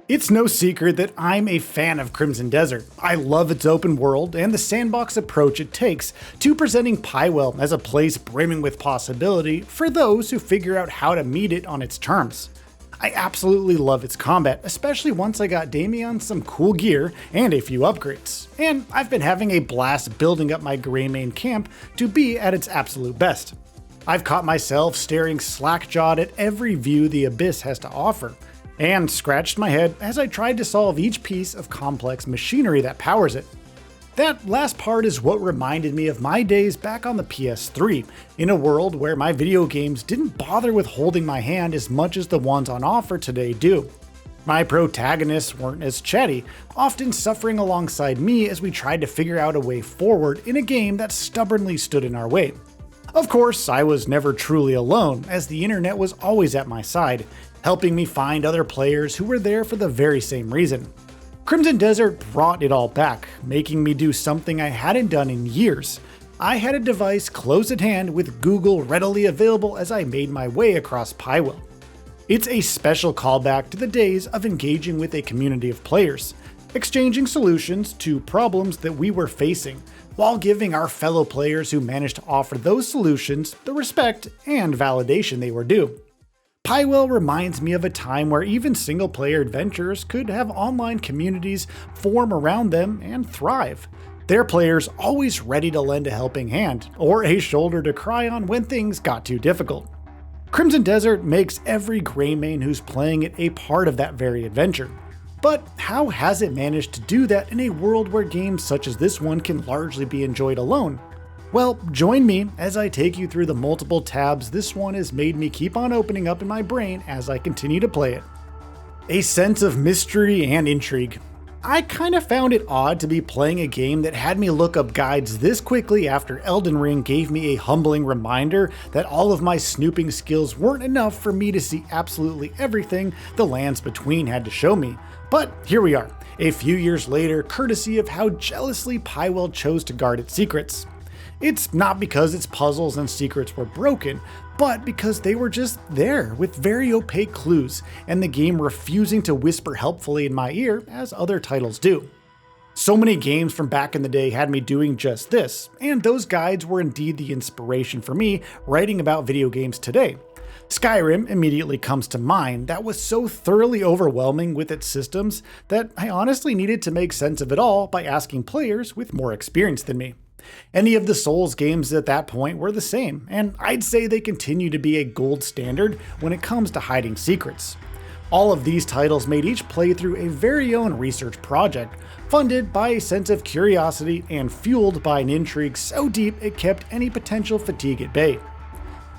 It's no secret that I'm a fan of Crimson Desert. I love its open world and the sandbox approach it takes to presenting Pywel as a place brimming with possibility for those who figure out how to meet it on its terms. I absolutely love its combat, especially once I got Damien some cool gear and a few upgrades. And I've been having a blast building up my Greymane camp to be at its absolute best. I've caught myself staring slack-jawed at every view the Abyss has to offer, and scratched my head as I tried to solve each piece of complex machinery that powers it. That last part is what reminded me of my days back on the PS3, in a world where my video games didn't bother with holding my hand as much as the ones on offer today do. My protagonists weren't as chatty, often suffering alongside me as we tried to figure out a way forward in a game that stubbornly stood in our way. Of course, I was never truly alone, as the internet was always at my side, helping me find other players who were there for the very same reason. Crimson Desert brought it all back, making me do something I hadn't done in years. I had a device close at hand with Google readily available as I made my way across Pywel. It's a special callback to the days of engaging with a community of players, exchanging solutions to problems that we were facing, while giving our fellow players who managed to offer those solutions the respect and validation they were due. Pywel reminds me of a time where even single-player adventurers could have online communities form around them and thrive. Their players always ready to lend a helping hand, or a shoulder to cry on when things got too difficult. Crimson Desert makes every Greymane who's playing it a part of that very adventure. But how has it managed to do that in a world where games such as this one can largely be enjoyed alone? Well, join me as I take you through the multiple tabs this one has made me keep on opening up in my brain as I continue to play it. A sense of mystery and intrigue. I kinda found it odd to be playing a game that had me look up guides this quickly after Elden Ring gave me a humbling reminder that all of my snooping skills weren't enough for me to see absolutely everything the lands between had to show me. But here we are, a few years later, courtesy of how jealously Pywel chose to guard its secrets. It's not because its puzzles and secrets were broken, but because they were just there with very opaque clues, and the game refusing to whisper helpfully in my ear as other titles do. So many games from back in the day had me doing just this, and those guides were indeed the inspiration for me writing about video games today. Skyrim immediately comes to mind. That was so thoroughly overwhelming with its systems that I honestly needed to make sense of it all by asking players with more experience than me. Any of the Souls games at that point were the same, and I'd say they continue to be a gold standard when it comes to hiding secrets. All of these titles made each playthrough a very own research project, funded by a sense of curiosity and fueled by an intrigue so deep it kept any potential fatigue at bay.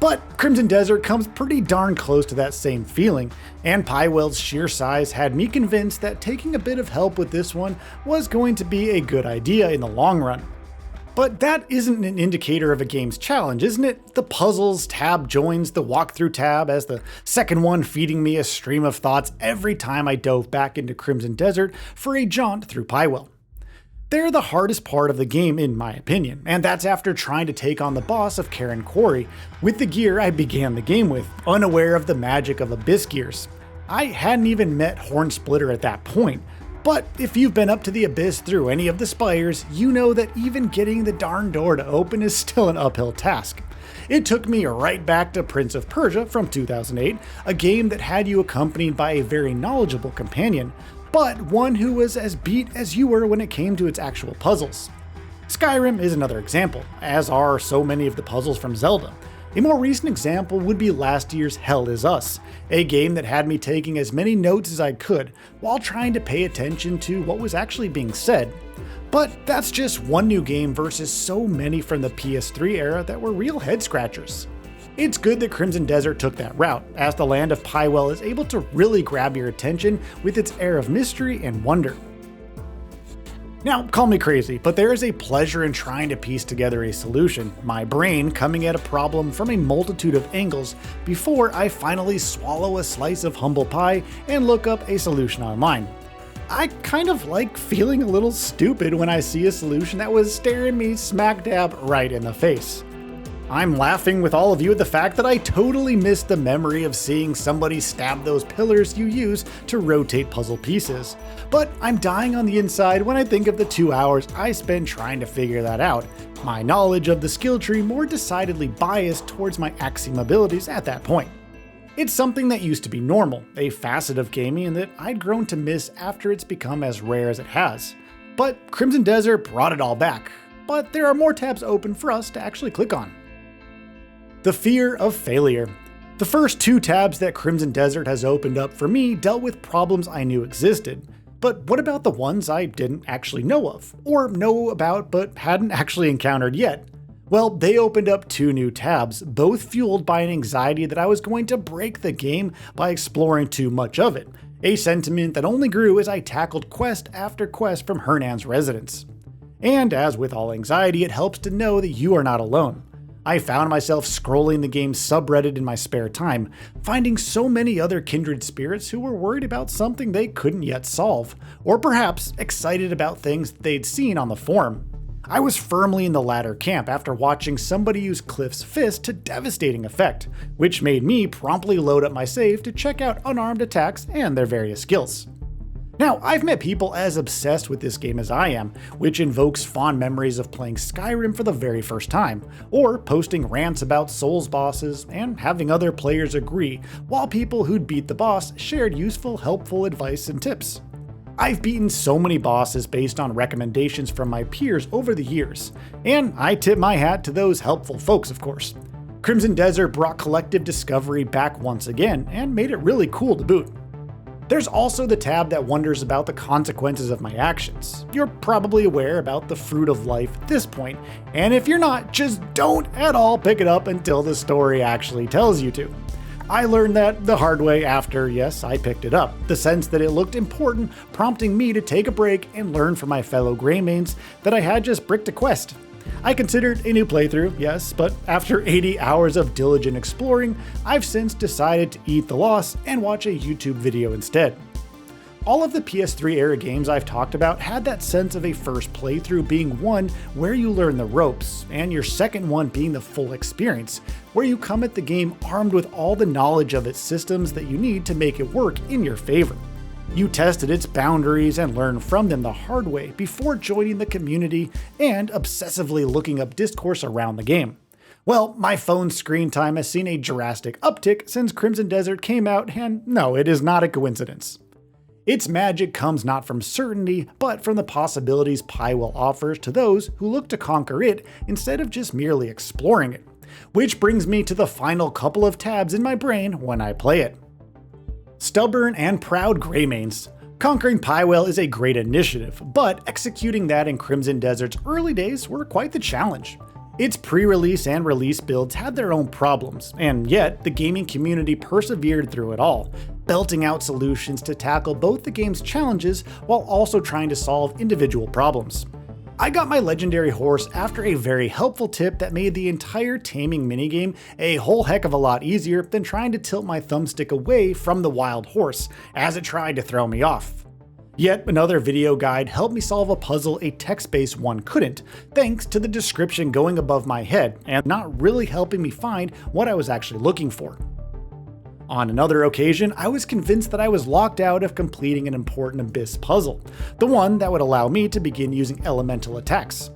But Crimson Desert comes pretty darn close to that same feeling, and Pywel's sheer size had me convinced that taking a bit of help with this one was going to be a good idea in the long run. But that isn't an indicator of a game's challenge, isn't it? The puzzles tab joins the walkthrough tab as the second one feeding me a stream of thoughts every time I dove back into Crimson Desert for a jaunt through Pywel. They're the hardest part of the game in my opinion, and that's after trying to take on the boss of Karen Quarry with the gear I began the game with, unaware of the magic of Abyss gears. I hadn't even met Hornsplitter at that point. But if you've been up to the Abyss through any of the spires, you know that even getting the darn door to open is still an uphill task. It took me right back to Prince of Persia from 2008, a game that had you accompanied by a very knowledgeable companion, but one who was as beat as you were when it came to its actual puzzles. Skyrim is another example, as are so many of the puzzles from Zelda. A more recent example would be last year's Hell Is Us, a game that had me taking as many notes as I could while trying to pay attention to what was actually being said. But that's just one new game versus so many from the PS3 era that were real head-scratchers. It's good that Crimson Desert took that route, as the land of Pywel is able to really grab your attention with its air of mystery and wonder. Now, call me crazy, but there is a pleasure in trying to piece together a solution, my brain coming at a problem from a multitude of angles before I finally swallow a slice of humble pie and look up a solution online. I kind of like feeling a little stupid when I see a solution that was staring me smack dab right in the face. I'm laughing with all of you at the fact that I totally missed the memory of seeing somebody stab those pillars you use to rotate puzzle pieces. But I'm dying on the inside when I think of the 2 hours I spent trying to figure that out. My knowledge of the skill tree more decidedly biased towards my axiom abilities at that point. It's something that used to be normal, a facet of gaming that I'd grown to miss after it's become as rare as it has. But Crimson Desert brought it all back. But there are more tabs open for us to actually click on. The fear of failure. The first 2 tabs that Crimson Desert has opened up for me dealt with problems I knew existed. But what about the ones I didn't actually know of, or know about but hadn't actually encountered yet? Well, they opened up 2 new tabs, both fueled by an anxiety that I was going to break the game by exploring too much of it, a sentiment that only grew as I tackled quest after quest from Hernan's residence. And as with all anxiety, it helps to know that you are not alone. I found myself scrolling the game's subreddit in my spare time, finding so many other kindred spirits who were worried about something they couldn't yet solve, or perhaps excited about things they'd seen on the forum. I was firmly in the latter camp after watching somebody use Kliff's fist to devastating effect, which made me promptly load up my save to check out unarmed attacks and their various skills. Now, I've met people as obsessed with this game as I am, which invokes fond memories of playing Skyrim for the very first time, or posting rants about Souls bosses and having other players agree, while people who'd beat the boss shared useful, helpful advice and tips. I've beaten so many bosses based on recommendations from my peers over the years, and I tip my hat to those helpful folks, of course. Crimson Desert brought collective discovery back once again, and made it really cool to boot. There's also the tab that wonders about the consequences of my actions. You're probably aware about the fruit of life at this point, and if you're not, just don't at all pick it up until the story actually tells you to. I learned that the hard way after, yes, I picked it up, the sense that it looked important, prompting me to take a break and learn from my fellow Greymanes that I had just bricked a quest. I considered a new playthrough, yes, but after 80 hours of diligent exploring, I've since decided to eat the loss and watch a YouTube video instead. All of the PS3 era games I've talked about had that sense of a first playthrough being one where you learn the ropes, and your second one being the full experience, where you come at the game armed with all the knowledge of its systems that you need to make it work in your favor. You tested its boundaries and learned from them the hard way before joining the community and obsessively looking up discourse around the game. Well, my phone's screen time has seen a drastic uptick since Crimson Desert came out, and no, it is not a coincidence. Its magic comes not from certainty, but from the possibilities Pywel offers to those who look to conquer it instead of just merely exploring it. Which brings me to the final couple of tabs in my brain when I play it. Stubborn and proud Greymanes. Conquering Pywel is a great initiative, but executing that in Crimson Desert's early days were quite the challenge. Its pre-release and release builds had their own problems, and yet the gaming community persevered through it all, belting out solutions to tackle both the game's challenges while also trying to solve individual problems. I got my legendary horse after a very helpful tip that made the entire taming minigame a whole heck of a lot easier than trying to tilt my thumbstick away from the wild horse as it tried to throw me off. Yet another video guide helped me solve a puzzle a text-based one couldn't, thanks to the description going above my head and not really helping me find what I was actually looking for. On another occasion, I was convinced that I was locked out of completing an important Abyss puzzle, the one that would allow me to begin using elemental attacks.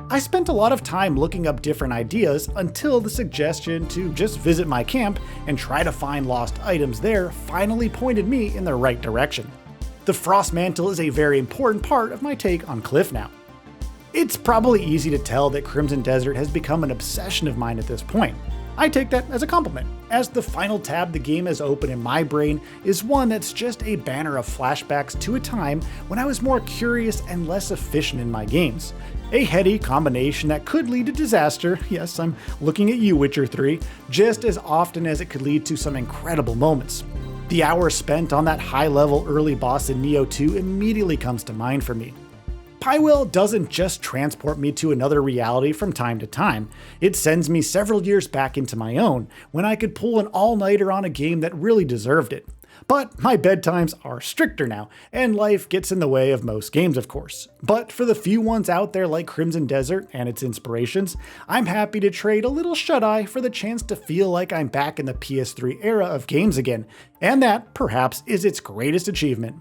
I spent a lot of time looking up different ideas until the suggestion to just visit my camp and try to find lost items there finally pointed me in the right direction. The Frost Mantle is a very important part of my take on Kliff now. It's probably easy to tell that Crimson Desert has become an obsession of mine at this point. I take that as a compliment, as the final tab the game has opened in my brain is one that's just a banner of flashbacks to a time when I was more curious and less efficient in my games. A heady combination that could lead to disaster, yes, I'm looking at you, Witcher 3, just as often as it could lead to some incredible moments. The hours spent on that high-level early boss in Neo 2 immediately comes to mind for me. Pywel doesn't just transport me to another reality from time to time, it sends me several years back into my own, when I could pull an all-nighter on a game that really deserved it. But my bedtimes are stricter now, and life gets in the way of most games, of course. But for the few ones out there like Crimson Desert and its inspirations, I'm happy to trade a little shut-eye for the chance to feel like I'm back in the PS3 era of games again, and that, perhaps, is its greatest achievement.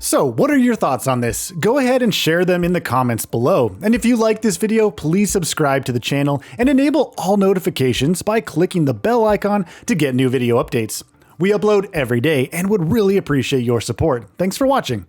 So, what are your thoughts on this? Go ahead and share them in the comments below. And if you like this video, please subscribe to the channel and enable all notifications by clicking the bell icon to get new video updates. We upload every day and would really appreciate your support. Thanks for watching.